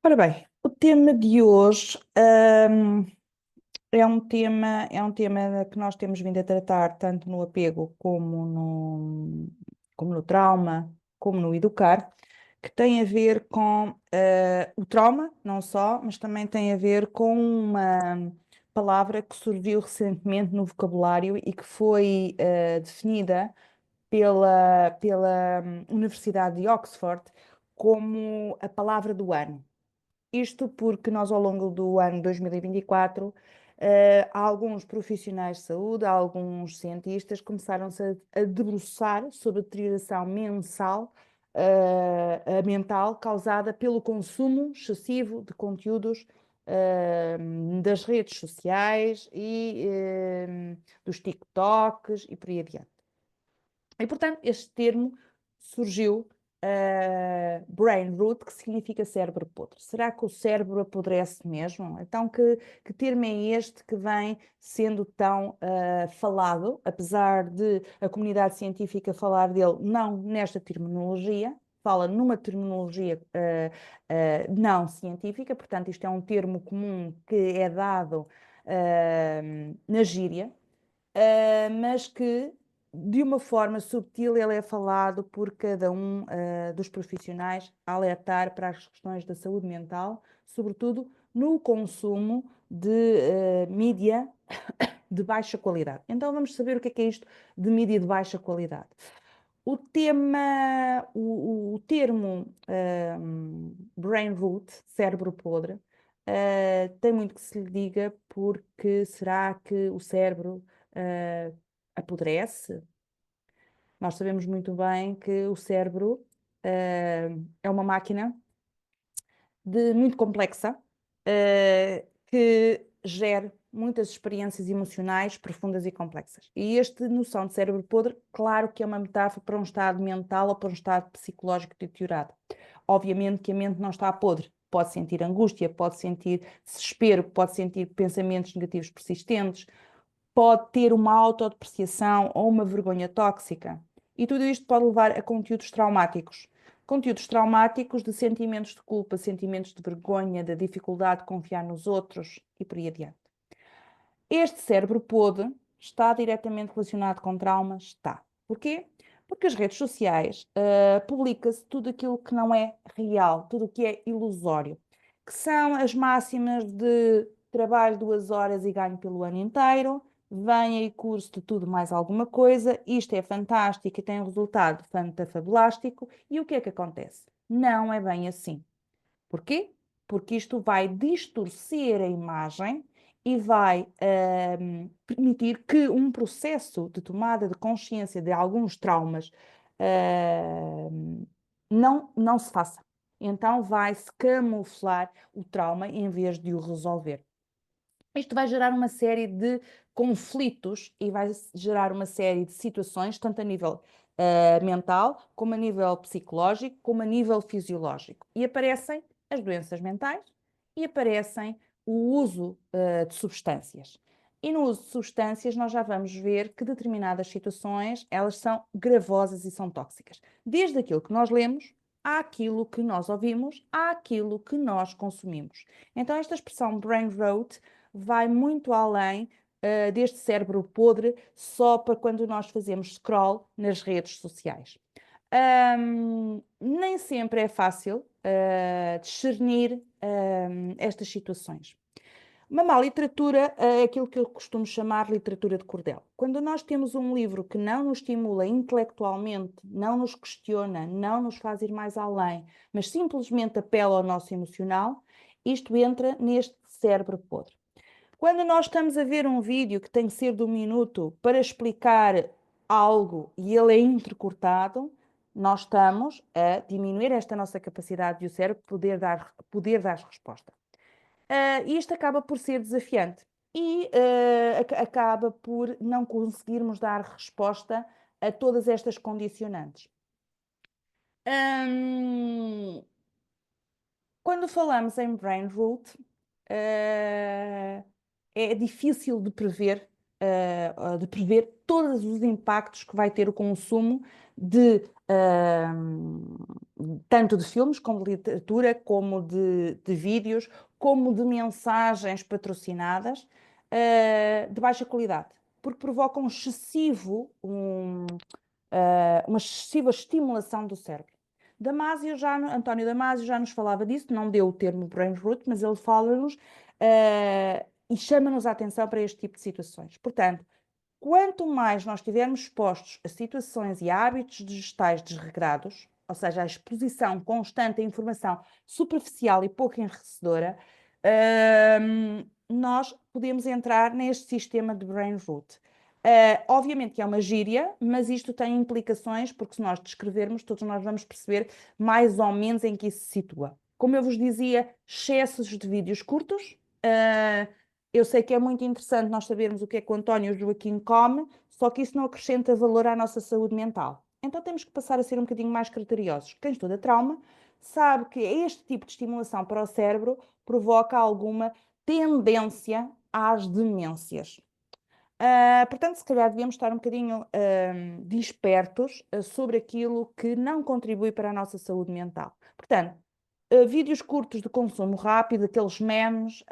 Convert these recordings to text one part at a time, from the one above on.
Ora bem, o tema de hoje, é um tema que nós temos vindo a tratar tanto no apego como no trauma, como no educar, que tem a ver com o trauma, não só, mas também tem a ver com uma palavra que surgiu recentemente no vocabulário e que foi definida pela Universidade de Oxford como a palavra do ano. Isto porque nós, ao longo do ano 2024, alguns profissionais de saúde, alguns cientistas começaram-se a debruçar sobre a deterioração mental causada pelo consumo excessivo de conteúdos das redes sociais e dos TikToks e por aí adiante. E, portanto, este termo surgiu, brain root, que significa cérebro podre. Será que o cérebro apodrece mesmo? Então, que termo é este que vem sendo tão falado, apesar de a comunidade científica falar dele não nesta terminologia, fala numa terminologia não científica, portanto, isto é um termo comum que é dado na gíria, mas que de uma forma subtil ele é falado por cada um dos profissionais a alertar para as questões da saúde mental, sobretudo no consumo de mídia de baixa qualidade. Então vamos saber o que é isto de mídia de baixa qualidade. O termo brain root, cérebro podre, tem muito que se lhe diga, porque será que o cérebro apodrece? Nós sabemos muito bem que o cérebro é uma máquina muito complexa, que gera muitas experiências emocionais profundas e complexas. E esta noção de cérebro podre, claro que é uma metáfora para um estado mental ou para um estado psicológico deteriorado. Obviamente que a mente não está podre. Pode sentir angústia, pode sentir desespero, pode sentir pensamentos negativos persistentes, pode ter uma autodepreciação ou uma vergonha tóxica. E tudo isto pode levar a conteúdos traumáticos. Conteúdos traumáticos de sentimentos de culpa, sentimentos de vergonha, da dificuldade de confiar nos outros e por aí adiante. Este cérebro podre está diretamente relacionado com traumas? Está. Porquê? Porque as redes sociais publica-se tudo aquilo que não é real, tudo o que é ilusório, que são as máximas de trabalho 2 horas e ganho pelo ano inteiro, venha e curso de tudo mais alguma coisa, isto é fantástico e tem um resultado fantafabulástico, e o que é que acontece? Não é bem assim. Porquê? Porque isto vai distorcer a imagem e vai permitir que um processo de tomada de consciência de alguns traumas não se faça. Então vai-se camuflar o trauma em vez de o resolver. Isto vai gerar uma série de conflitos e vai gerar uma série de situações, tanto a nível mental, como a nível psicológico, como a nível fisiológico. E aparecem as doenças mentais e aparecem o uso de substâncias. E no uso de substâncias nós já vamos ver que determinadas situações, elas são gravosas e são tóxicas. Desde aquilo que nós lemos, àquilo que nós ouvimos, àquilo que nós consumimos. Então esta expressão brain rot vai muito além deste cérebro podre, só para quando nós fazemos scroll nas redes sociais. Nem sempre é fácil discernir estas situações. Uma má literatura é aquilo que eu costumo chamar literatura de cordel. Quando nós temos um livro que não nos estimula intelectualmente, não nos questiona, não nos faz ir mais além, mas simplesmente apela ao nosso emocional, isto entra neste cérebro podre. Quando nós estamos a ver um vídeo que tem que ser de 1 minuto para explicar algo e ele é entrecortado, nós estamos a diminuir esta nossa capacidade de o cérebro poder dar resposta. Isto acaba por ser desafiante e acaba por não conseguirmos dar resposta a todas estas condicionantes. Quando falamos em brain root, é difícil de prever todos os impactos que vai ter o consumo tanto de filmes, como de literatura, como de vídeos, como de mensagens patrocinadas, de baixa qualidade, porque provocam uma excessiva estimulação do cérebro. António Damasio já nos falava disso, não deu o termo brain root, mas ele fala-nos e chama-nos a atenção para este tipo de situações. Portanto, quanto mais nós estivermos expostos a situações e a hábitos digitais desregrados, ou seja, a exposição constante a informação superficial e pouco enriquecedora, nós podemos entrar neste sistema de brain root. Obviamente que é uma gíria, mas isto tem implicações, porque se nós descrevermos, todos nós vamos perceber mais ou menos em que isso se situa. Como eu vos dizia, excessos de vídeos curtos. Eu sei que é muito interessante nós sabermos o que é que o António e o Joaquim come, só que isso não acrescenta valor à nossa saúde mental. Então temos que passar a ser um bocadinho mais criteriosos. Quem estuda trauma sabe que este tipo de estimulação para o cérebro provoca alguma tendência às demências. Portanto, se calhar devíamos estar um bocadinho despertos sobre aquilo que não contribui para a nossa saúde mental. Portanto, vídeos curtos de consumo rápido, aqueles memes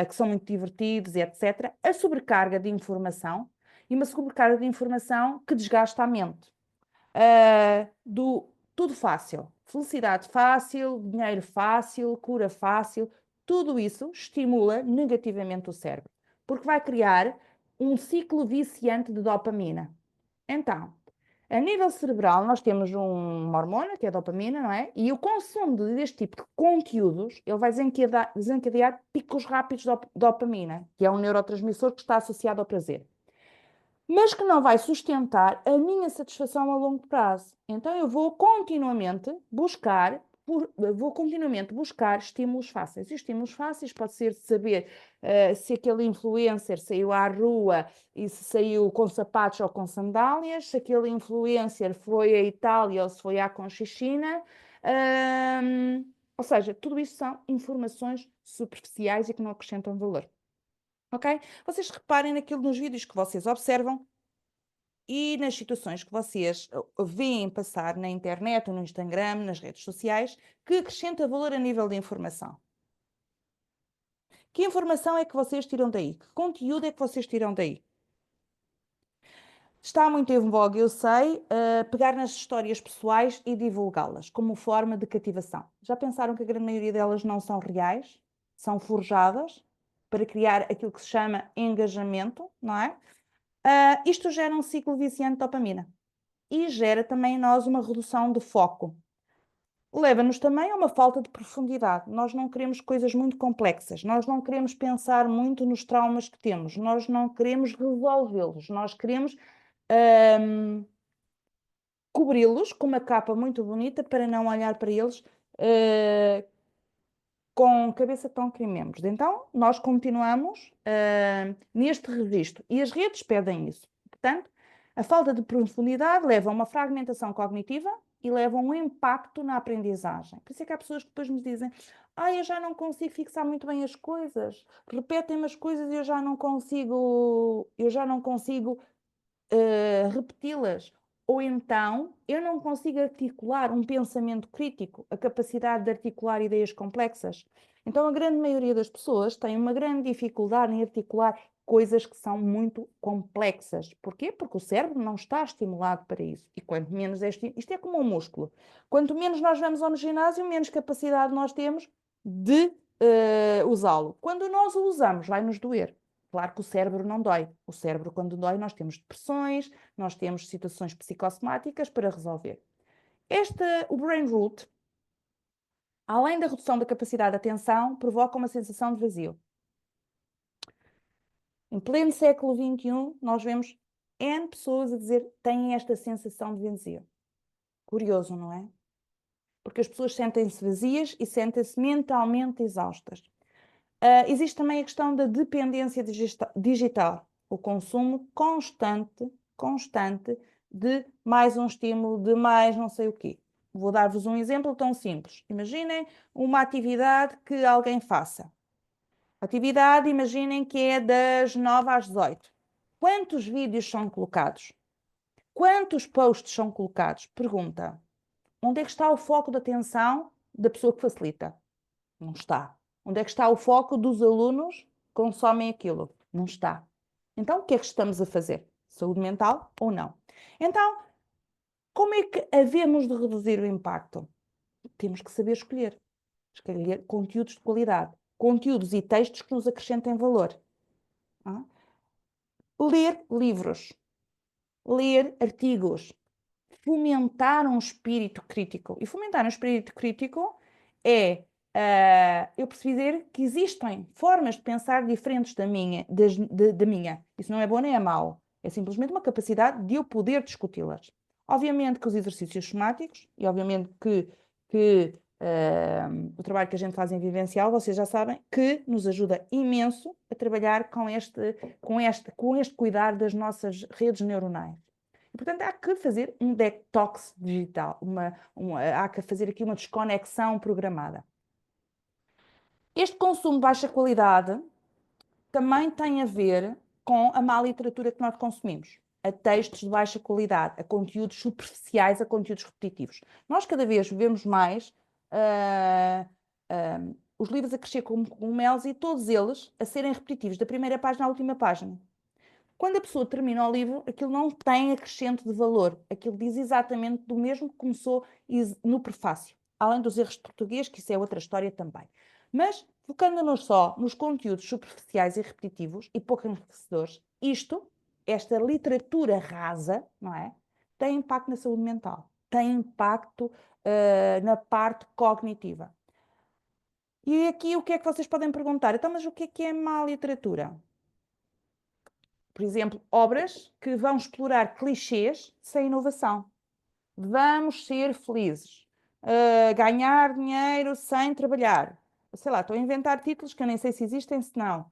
que são muito divertidos, etc. A sobrecarga de informação e uma sobrecarga de informação que desgasta a mente. Do tudo fácil, felicidade fácil, dinheiro fácil, cura fácil, tudo isso estimula negativamente o cérebro, porque vai criar um ciclo viciante de dopamina. Então, a nível cerebral, nós temos uma hormona, que é a dopamina, não é? E o consumo deste tipo de conteúdos, ele vai desencadear picos rápidos de dopamina, que é um neurotransmissor que está associado ao prazer, mas que não vai sustentar a minha satisfação a longo prazo. Então eu vou continuamente buscar estímulos fáceis. E os estímulos fáceis pode ser saber se aquele influencer saiu à rua e se saiu com sapatos ou com sandálias, se aquele influencer foi à Itália ou se foi à Conchichina. Ou seja, tudo isso são informações superficiais e que não acrescentam valor. Ok? Vocês reparem naquilo nos vídeos que vocês observam e nas situações que vocês veem passar na internet ou no Instagram, nas redes sociais, que acrescenta valor a nível de informação. Que informação é que vocês tiram daí? Que conteúdo é que vocês tiram daí? Está muito em voga, eu sei, pegar nas histórias pessoais e divulgá-las como forma de cativação. Já pensaram que a grande maioria delas não são reais? São forjadas para criar aquilo que se chama engajamento, não é? Isto gera um ciclo viciante de dopamina e gera também em nós uma redução de foco. Leva-nos também a uma falta de profundidade. Nós não queremos coisas muito complexas, nós não queremos pensar muito nos traumas que temos, nós não queremos resolvê-los, nós queremos cobri-los com uma capa muito bonita para não olhar para eles com cabeça tão queimemos. Então, nós continuamos neste registro e as redes pedem isso. Portanto, a falta de profundidade leva a uma fragmentação cognitiva e leva a um impacto na aprendizagem. Por isso é que há pessoas que depois me dizem: eu já não consigo fixar muito bem as coisas, repetem-me as coisas e eu já não consigo repeti-las. Ou então, eu não consigo articular um pensamento crítico, a capacidade de articular ideias complexas. Então, a grande maioria das pessoas tem uma grande dificuldade em articular coisas que são muito complexas. Porquê? Porque o cérebro não está estimulado para isso. E quanto menos isto é como um músculo. Quanto menos nós vamos ao ginásio, menos capacidade nós temos de usá-lo. Quando nós o usamos, vai-nos doer. Claro que o cérebro não dói. O cérebro, quando dói, nós temos depressões, nós temos situações psicossomáticas para resolver. O brain root, além da redução da capacidade de atenção, provoca uma sensação de vazio. Em pleno século XXI, nós vemos N pessoas a dizer que têm esta sensação de vazio. Curioso, não é? Porque as pessoas sentem-se vazias e sentem-se mentalmente exaustas. Existe também a questão da dependência digital, o consumo constante de mais um estímulo, de mais não sei o quê. Vou dar-vos um exemplo tão simples. Imaginem uma atividade que alguém faça. Atividade, imaginem que é das 9 às 18. Quantos vídeos são colocados? Quantos posts são colocados? Pergunta. Onde é que está o foco de atenção da pessoa que facilita? Não está. Onde é que está o foco dos alunos que consomem aquilo? Não está. Então, o que é que estamos a fazer? Saúde mental ou não? Então, como é que havemos de reduzir o impacto? Temos que saber escolher. Escolher conteúdos de qualidade. Conteúdos e textos que nos acrescentem valor. Ler livros. Ler artigos. Fomentar um espírito crítico. E fomentar um espírito crítico é eu perceber que existem formas de pensar diferentes da minha. Da minha. Isso não é bom nem é mau. É simplesmente uma capacidade de eu poder discuti-las. Obviamente que os exercícios somáticos, e obviamente que o trabalho que a gente faz em vivencial, vocês já sabem, que nos ajuda imenso a trabalhar com este cuidar das nossas redes neuronais. E, portanto, há que fazer um detox digital, há que fazer aqui uma desconexão programada. Este consumo de baixa qualidade também tem a ver com a má literatura que nós consumimos, a textos de baixa qualidade, a conteúdos superficiais, a conteúdos repetitivos. Nós cada vez vemos mais os livros a crescer como cogumelos e todos eles a serem repetitivos, da primeira página à última página. Quando a pessoa termina o livro, aquilo não tem acrescento de valor. Aquilo diz exatamente do mesmo que começou no prefácio. Além dos erros de português, que isso é outra história também. Mas, focando-nos só nos conteúdos superficiais e repetitivos e pouco enriquecedores, esta literatura rasa, não é? Tem impacto na saúde mental. Tem impacto na parte cognitiva. E aqui o que é que vocês podem perguntar? Então, mas o que é má literatura? Por exemplo, obras que vão explorar clichês sem inovação. Vamos ser felizes. Ganhar dinheiro sem trabalhar. Sei lá, estou a inventar títulos que eu nem sei se existem, se não.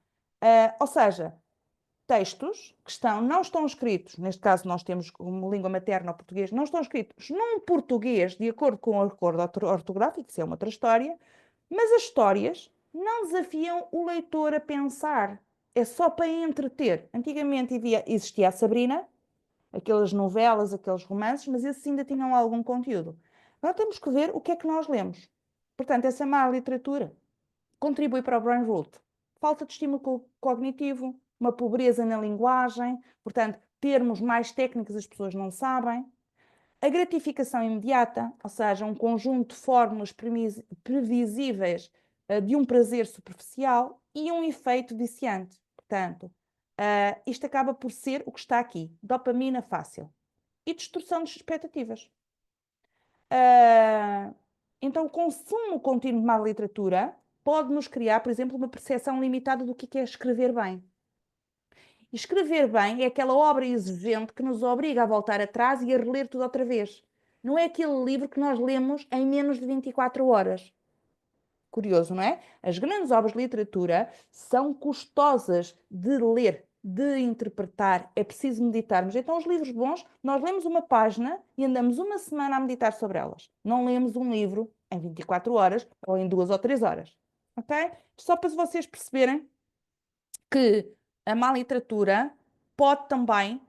Ou seja, textos que não estão escritos, neste caso nós temos como língua materna o português, não estão escritos num português de acordo com o acordo ortográfico, isso é uma outra história, mas as histórias não desafiam o leitor a pensar. É só para entreter. Antigamente existia a Sabrina, aquelas novelas, aqueles romances, mas esses ainda tinham algum conteúdo. Agora temos que ver o que é que nós lemos. Portanto, essa má literatura contribui para o brain rot. Falta de estímulo cognitivo, uma pobreza na linguagem, portanto, termos mais técnicas as pessoas não sabem. A gratificação imediata, ou seja, um conjunto de fórmulas previsíveis de um prazer superficial e um efeito viciante. Portanto, isto acaba por ser o que está aqui: dopamina fácil e distorção de expectativas. Então, o consumo contínuo de má literatura pode nos criar, por exemplo, uma percepção limitada do que é escrever bem. E escrever bem é aquela obra exigente que nos obriga a voltar atrás e a reler tudo outra vez. Não é aquele livro que nós lemos em menos de 24 horas. Curioso, não é? As grandes obras de literatura são custosas de ler, de interpretar, é preciso meditarmos. Então, os livros bons, nós lemos uma página e andamos uma semana a meditar sobre elas. Não lemos um livro em 24 horas ou em 2 ou 3 horas. Ok? Só para vocês perceberem que a má literatura pode também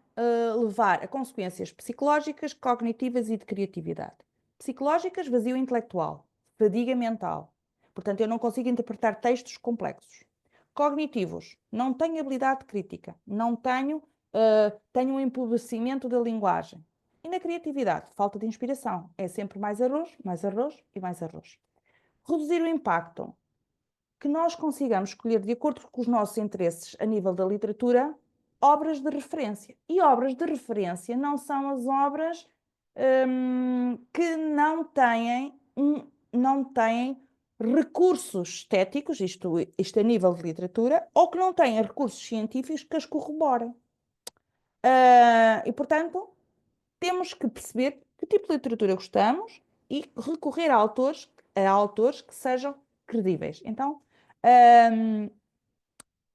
levar a consequências psicológicas, cognitivas e de criatividade. Psicológicas, vazio intelectual, fadiga mental. Portanto, eu não consigo interpretar textos complexos. Cognitivos, não tenho habilidade crítica, não tenho, tenho um empobrecimento da linguagem. E na criatividade, falta de inspiração. É sempre mais arroz e mais arroz. Reduzir o impacto que nós consigamos escolher, de acordo com os nossos interesses a nível da literatura, obras de referência. E obras de referência não são as obras que não têm recursos estéticos, isto a nível de literatura, ou que não têm recursos científicos que as corroborem. E, portanto, temos que perceber que tipo de literatura gostamos e recorrer a autores que sejam credíveis. Então,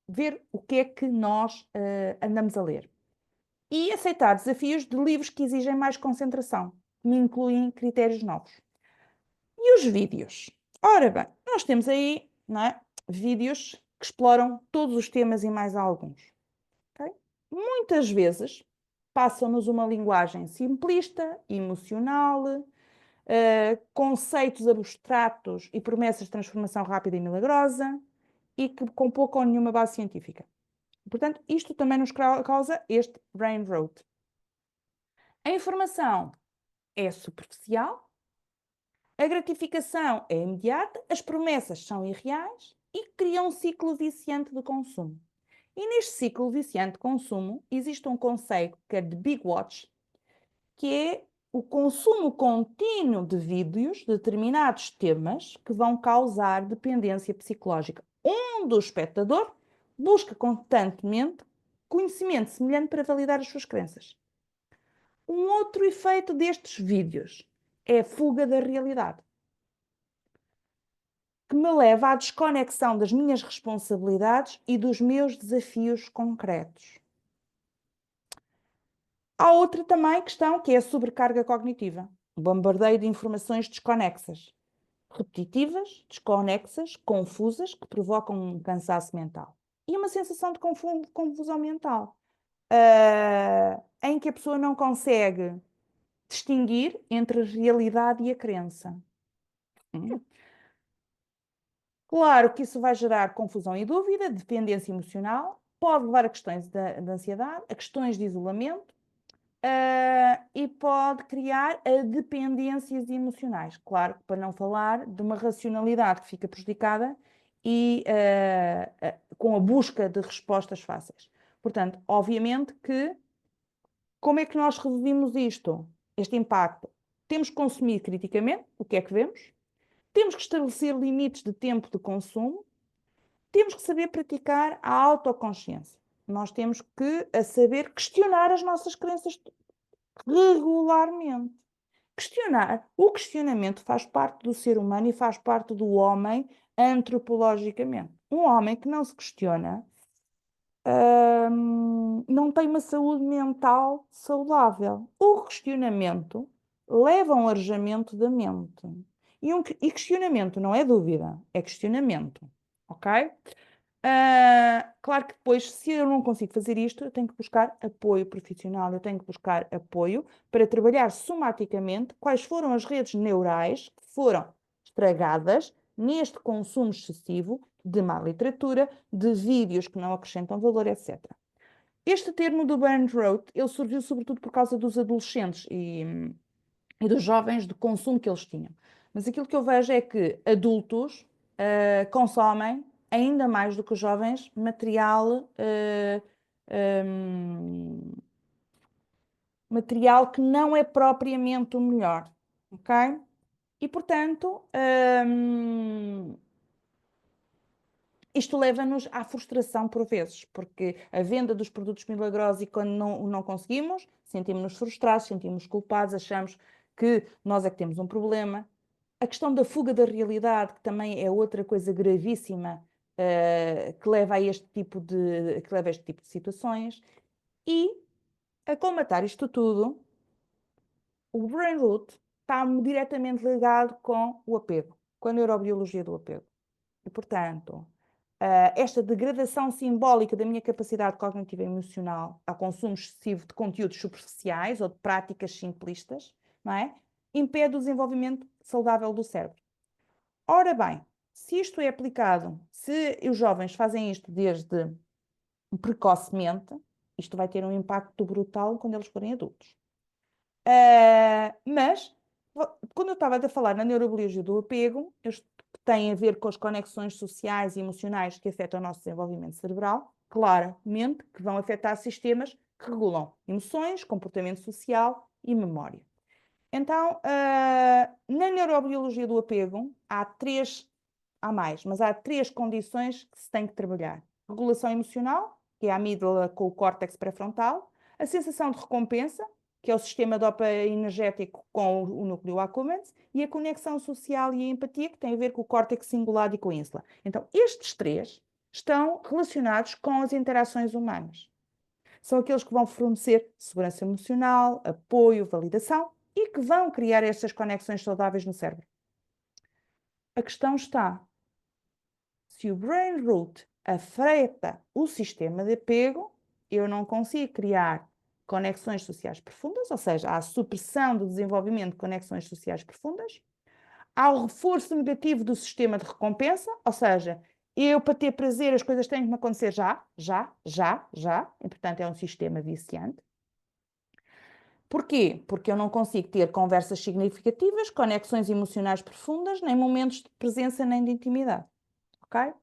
ver o que é que nós andamos a ler. E aceitar desafios de livros que exigem mais concentração, que me incluem critérios novos. E os vídeos? Ora bem, nós temos aí, não é, vídeos que exploram todos os temas e mais alguns. Okay? Muitas vezes passam-nos uma linguagem simplista, emocional, conceitos abstratos e promessas de transformação rápida e milagrosa e que com pouca ou nenhuma base científica. Portanto, isto também nos causa este brain rot. A informação é superficial, a gratificação é imediata, as promessas são irreais e criam um ciclo viciante de consumo. E neste ciclo viciante de consumo existe um conceito que é de Big Watch, que é o consumo contínuo de vídeos de determinados temas que vão causar dependência psicológica, onde o espectador busca constantemente conhecimento semelhante para validar as suas crenças. Um outro efeito destes vídeos é a fuga da realidade, que me leva à desconexão das minhas responsabilidades e dos meus desafios concretos. Há outra também questão que é a sobrecarga cognitiva, o bombardeio de informações desconexas, repetitivas, desconexas, confusas, que provocam um cansaço mental. E uma sensação de confusão mental, em que a pessoa não consegue distinguir entre a realidade e a crença. Claro que isso vai gerar confusão e dúvida, dependência emocional, pode levar a questões de ansiedade, a questões de isolamento, e pode criar dependências emocionais. Claro, para não falar de uma racionalidade que fica prejudicada e com a busca de respostas fáceis. Portanto, obviamente que como é que nós reduzimos isto, este impacto? Temos que consumir criticamente o que é que vemos, temos que estabelecer limites de tempo de consumo, temos que saber praticar a autoconsciência. Nós temos que saber questionar as nossas crenças regularmente. O questionamento faz parte do ser humano e faz parte do homem antropologicamente. Um homem que não se questiona não tem uma saúde mental saudável. O questionamento leva a um arejamento da mente. E questionamento não é dúvida, é questionamento. Ok? Claro que depois, se eu não consigo fazer isto, eu tenho que buscar apoio profissional, eu tenho que buscar apoio para trabalhar somaticamente quais foram as redes neurais que foram estragadas neste consumo excessivo de má literatura, de vídeos que não acrescentam valor, etc. Este termo do burn rot, ele surgiu sobretudo por causa dos adolescentes e dos jovens de consumo que eles tinham. Mas aquilo que eu vejo é que adultos consomem ainda mais do que os jovens material que não é propriamente o melhor, ok? E portanto, isto leva-nos à frustração por vezes, porque a venda dos produtos milagrosos e quando não conseguimos, sentimos-nos frustrados, sentimos culpados, achamos que nós é que temos um problema. A questão da fuga da realidade, que também é outra coisa gravíssima, que leva a este tipo de situações. E a colmatar isto tudo, o brain root está diretamente ligado com o apego, com a neurobiologia do apego. E, portanto, esta degradação simbólica da minha capacidade cognitiva e emocional ao consumo excessivo de conteúdos superficiais ou de práticas simplistas, não é? Impede o desenvolvimento saudável do cérebro. Ora bem, se isto é aplicado, se os jovens fazem isto desde precocemente, isto vai ter um impacto brutal quando eles forem adultos. Mas, quando eu estava a falar na neurobiologia do apego, que tem a ver com as conexões sociais e emocionais que afetam o nosso desenvolvimento cerebral, claramente que vão afetar sistemas que regulam emoções, comportamento social e memória. Então, na neurobiologia do apego, há mais, mas há três condições que se tem que trabalhar. Regulação emocional, que é a amígdala com o córtex pré-frontal, a sensação de recompensa, que é o sistema dopaminérgico com o núcleo accumbens, e a conexão social e a empatia, que tem a ver com o córtex cingulado e com a ínsula. Então, estes três estão relacionados com as interações humanas. São aqueles que vão fornecer segurança emocional, apoio, validação e que vão criar estas conexões saudáveis no cérebro. A questão está, se o brain root afeta o sistema de apego, eu não consigo criar conexões sociais profundas, ou seja, à supressão do desenvolvimento de conexões sociais profundas, ao reforço negativo do sistema de recompensa, ou seja, eu para ter prazer as coisas têm que me acontecer já, e portanto é um sistema viciante. Porquê? Porque eu não consigo ter conversas significativas, conexões emocionais profundas, nem momentos de presença nem de intimidade, ok?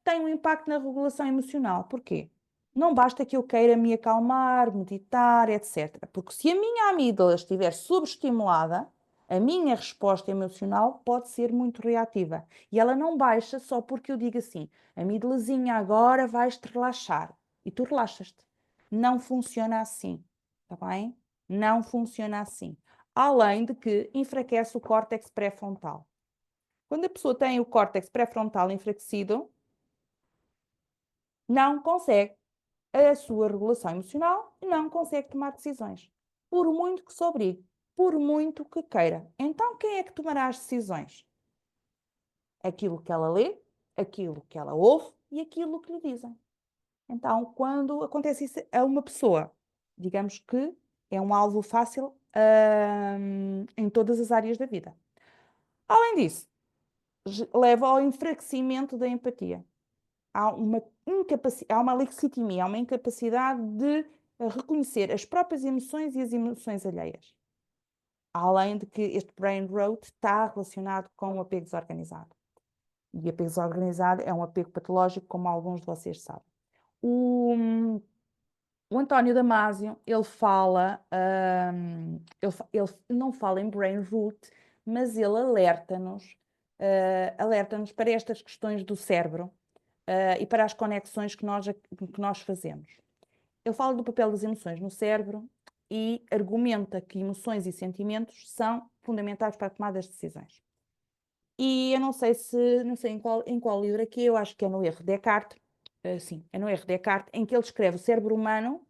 Tem um impacto na regulação emocional. Porquê? Não basta que eu queira me acalmar, meditar, etc. Porque se a minha amígdala estiver subestimulada, a minha resposta emocional pode ser muito reativa. E ela não baixa só porque eu digo assim, amígdalazinha, agora vais-te relaxar. E tu relaxas-te. Não funciona assim. Está bem? Não funciona assim. Além de que enfraquece o córtex pré-frontal. Quando a pessoa tem o córtex pré-frontal enfraquecido, não consegue a sua regulação emocional e não consegue tomar decisões. Por muito que se obrigue, por muito que queira. Então, quem é que tomará as decisões? Aquilo que ela lê, aquilo que ela ouve e aquilo que lhe dizem. Então, quando acontece isso a uma pessoa, digamos que é um alvo fácil, em todas as áreas da vida. Além disso, leva ao enfraquecimento da empatia. Há uma lexitimia, há uma incapacidade de reconhecer as próprias emoções e as emoções alheias. Além de que este brain rot está relacionado com o apego desorganizado. E apego desorganizado é um apego patológico, como alguns de vocês sabem. O António Damasio, ele fala, ele não fala em brain rot, mas ele alerta-nos para estas questões do cérebro, e para as conexões que nós fazemos. Ele fala do papel das emoções no cérebro e argumenta que emoções e sentimentos são fundamentais para a tomada das decisões. E eu não sei em qual livro aqui, eu acho que é no Erro de Descartes, sim, é no Erro de Descartes, em que ele descreve o cérebro humano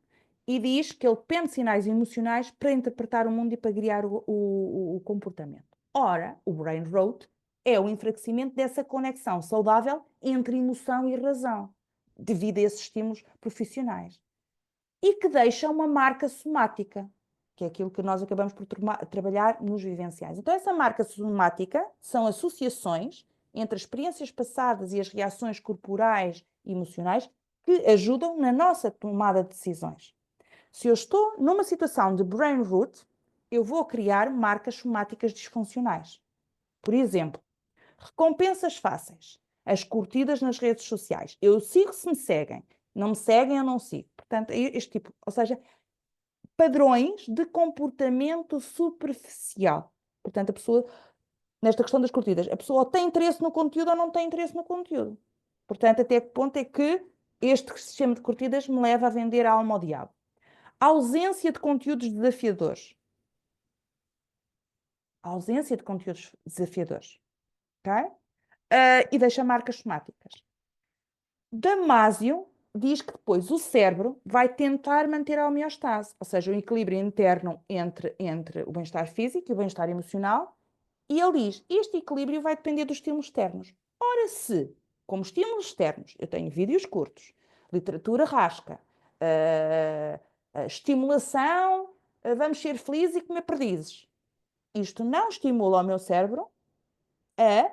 e diz que ele depende de sinais emocionais para interpretar o mundo e para criar o comportamento. Ora, o brain rot é o enfraquecimento dessa conexão saudável entre emoção e razão, devido a esses estímulos profissionais. E que deixa uma marca somática, que é aquilo que nós acabamos por trabalhar nos vivenciais. Então, essa marca somática são associações entre as experiências passadas e as reações corporais e emocionais que ajudam na nossa tomada de decisões. Se eu estou numa situação de brain rot, eu vou criar marcas somáticas disfuncionais. Por exemplo, recompensas fáceis, as curtidas nas redes sociais. Eu sigo se me seguem, não me seguem, eu não sigo. Portanto, este tipo, ou seja, padrões de comportamento superficial. Portanto, a pessoa, nesta questão das curtidas, a pessoa ou tem interesse no conteúdo ou não tem interesse no conteúdo. Portanto, até que ponto é que este sistema de curtidas me leva a vender a alma ao diabo? A ausência de conteúdos desafiadores. A ausência de conteúdos desafiadores. Ok? E deixa marcas somáticas. Damasio diz que depois o cérebro vai tentar manter a homeostase, ou seja, o equilíbrio interno entre o bem-estar físico e o bem-estar emocional, e ele diz, este equilíbrio vai depender dos estímulos externos. Ora, se, como estímulos externos, eu tenho vídeos curtos, literatura rasca, estimulação, vamos ser felizes e comer perdizes, isto não estimula o meu cérebro a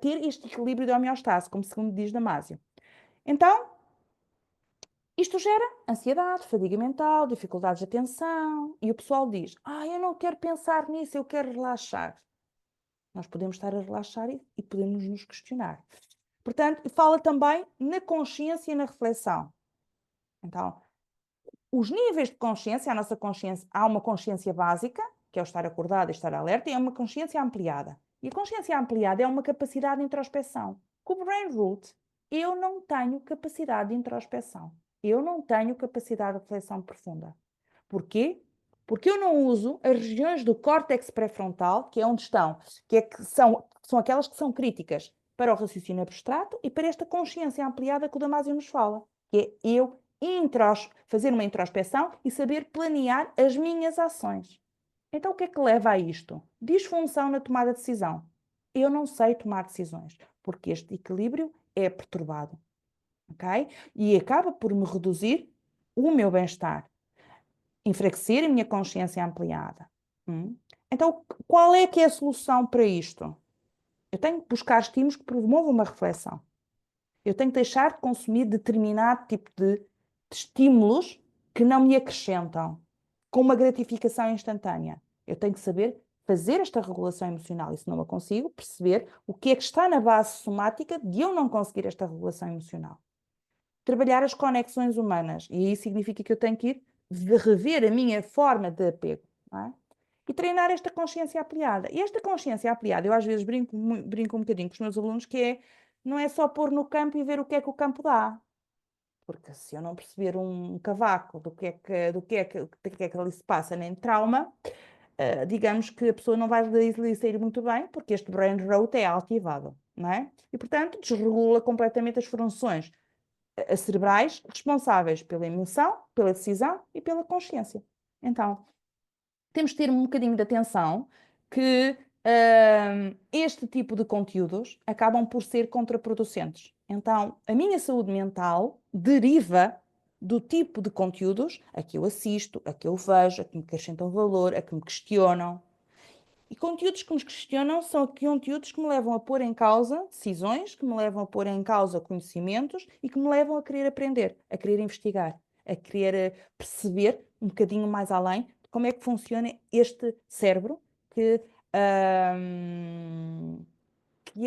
ter este equilíbrio de homeostase, como segundo diz Damasio. Então, isto gera ansiedade, fadiga mental, dificuldades de atenção, e o pessoal diz, eu não quero pensar nisso, eu quero relaxar. Nós podemos estar a relaxar e podemos nos questionar. Portanto, fala também na consciência e na reflexão. Então, os níveis de consciência, a nossa consciência, há uma consciência básica, que é o estar acordado e estar alerta, e há uma consciência ampliada. E a consciência ampliada é uma capacidade de introspeção. Com o brain root, eu não tenho capacidade de introspeção. Eu não tenho capacidade de reflexão profunda. Porquê? Porque eu não uso as regiões do córtex pré-frontal, que é onde estão, que são aquelas que são críticas para o raciocínio abstrato e para esta consciência ampliada que o Damasio nos fala, que é eu fazer uma introspeção e saber planear as minhas ações. Então, o que é que leva a isto? Disfunção na tomada de decisão. Eu não sei tomar decisões, porque este equilíbrio é perturbado, ok? E acaba por me reduzir o meu bem-estar, enfraquecer a minha consciência ampliada. Então, qual é que é a solução para isto? Eu tenho que buscar estímulos que promovam uma reflexão. Eu tenho que deixar de consumir determinado tipo de estímulos que não me acrescentam, com uma gratificação instantânea. Eu tenho que saber fazer esta regulação emocional, e se não a consigo, perceber o que é que está na base somática de eu não conseguir esta regulação emocional. Trabalhar as conexões humanas, e aí significa que eu tenho que ir rever a minha forma de apego, não é? E treinar esta consciência ampliada. E esta consciência ampliada, eu às vezes brinco um bocadinho com os meus alunos, que não é só pôr no campo e ver o que é que o campo dá. Porque se eu não perceber um cavaco do que é que ali se passa, nem trauma, digamos que a pessoa não vai lhe sair muito bem, porque este brain rot é ativado, não é? E, portanto, desregula completamente as funções cerebrais responsáveis pela emoção, pela decisão e pela consciência. Então, temos de ter um bocadinho de atenção que este tipo de conteúdos acabam por ser contraproducentes. Então, a minha saúde mental deriva do tipo de conteúdos a que eu assisto, a que eu vejo, a que me acrescentam valor, a que me questionam. E conteúdos que me questionam são conteúdos que me levam a pôr em causa decisões, que me levam a pôr em causa conhecimentos e que me levam a querer aprender, a querer investigar, a querer perceber um bocadinho mais além de como é que funciona este cérebro que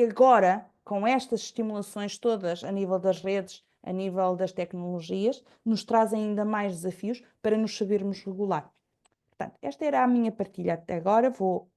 agora, com estas estimulações todas a nível das redes, a nível das tecnologias, nos trazem ainda mais desafios para nos sabermos regular. Portanto, esta era a minha partilha até agora. Vou